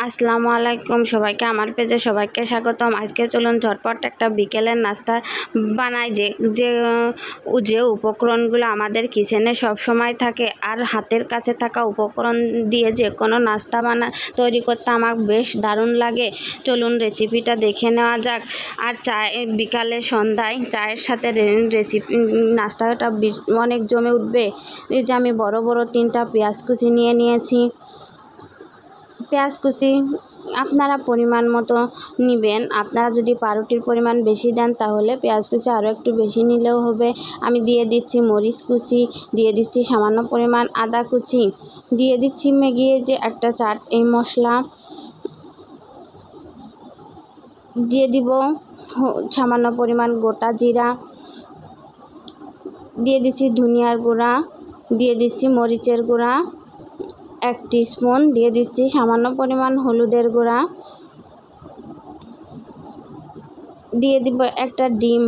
আসসালামু আলাইকুম সবাইকে আমার পেজে সবাইকে স্বাগতম। আজকে চলুন ঝটপট একটা বিকেলের নাস্তা বানাই যে উপকরণগুলো আমাদের কিচেনে সব সময় থাকে আর হাতের কাছে থাকা উপকরণ দিয়ে যে কোনো নাস্তা তৈরি করতে আমার বেশ দারুণ লাগে। চলুন রেসিপিটা দেখে নেওয়া যাক। আর বিকালে সন্ধ্যায় চায়ের সাথে নাস্তাটা অনেক জমে উঠবে। এই যে আমি বড় বড় 3টা পেঁয়াজ কুচি নিয়ে নিয়েছি। পেঁয়াজ কুচি আপনারা পরিমাণ মতো নেবেন। আপনারা যদি পাউরুটির পরিমাণ বেশি দেন তাহলে পেঁয়াজ কুচি আরও একটু বেশি নিলেও হবে। আমি দিয়ে দিচ্ছি মরিচ কুচি, দিয়ে দিচ্ছি সামান্য পরিমাণ আদা কুচি, দিয়ে দিচ্ছি ম্যাগির যে একটা চাট এই মশলা, দিয়ে দিব সামান্য পরিমাণ গোটা জিরা, দিয়ে দিচ্ছি ধনিয়ার গুঁড়া, দিয়ে দিচ্ছি মরিচের গুঁড়া 1 টিস্পুন, দিয়ে দিচ্ছি সামান্য পরিমাণ হলুদের গুঁড়া, দিয়ে দিব একটা ডিম।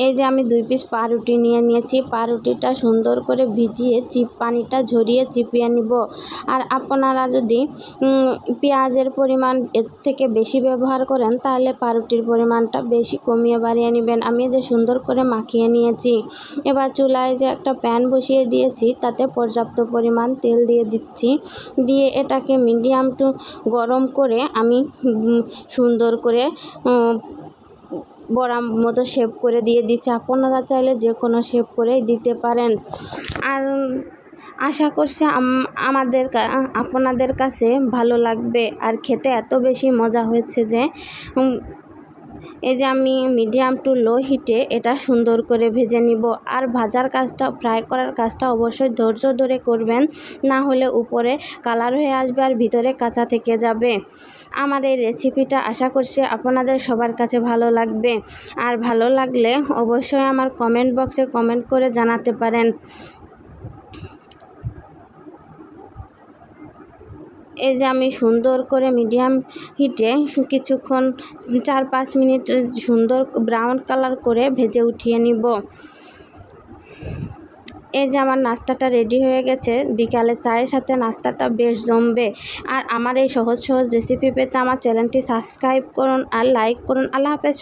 এই যে আমি 2 পিস পাউরুটি নিয়ে নিয়েছি। পাউরুটিটা সুন্দর করে ভিজিয়ে পানিটা ঝরিয়ে চিপিয়ে নিব। আর আপনারা যদি পেঁয়াজের পরিমাণ এর থেকে বেশি ব্যবহার করেন তাহলে পাউরুটির পরিমাণটা বেশি কমিয়ে বাড়িয়ে নেবেন। আমি যে সুন্দর করে মাখিয়ে নিয়েছি। এবার চুলায় যে একটা প্যান বসিয়ে দিয়েছি তাতে পর্যাপ্ত পরিমাণ তেল দিয়ে দিচ্ছি। দিয়ে এটাকে মিডিয়াম টু গরম করে আমি সুন্দর করে বড়ার মতো শেপ করে দিয়ে দিচ্ছি। আপনারা চাইলে যে কোনো শেপ করেই দিতে পারেন। আর আশা করছি আপনাদের কাছে ভালো লাগবে। আর খেতে এত বেশি মজা হয়েছে যে এই যে আমি মিডিয়াম টু লো হিটে এটা সুন্দর করে ভেজে নিব। আর ফ্রাই করার কাজটা অবশ্যই ধৈর্য ধরে করবেন, না হলে উপরে কালার হয়ে আসবে আর ভিতরে কাঁচা থেকে যাবে। আমার এই রেসিপিটা আশা করছি আপনাদের সবার কাছে ভালো লাগবে। আর ভালো লাগলে অবশ্যই আমার কমেন্ট বক্সে কমেন্ট করে জানাতে পারেন। এই যে আমি সুন্দর করে মিডিয়াম হিটে কিছুক্ষণ 4-5 মিনিট সুন্দর ব্রাউন কালার করে ভেজে উঠিয়ে নিব। এই যে আমার নাস্তাটা রেডি হয়ে গেছে। বিকালে চায়ের সাথে নাস্তাটা বেশ জমবে। আর আমার এই সহজ রেসিপি পেতে আমার চ্যানেলটি সাবস্ক্রাইব করুন আর লাইক করুন। আল্লাহ হাফেজ।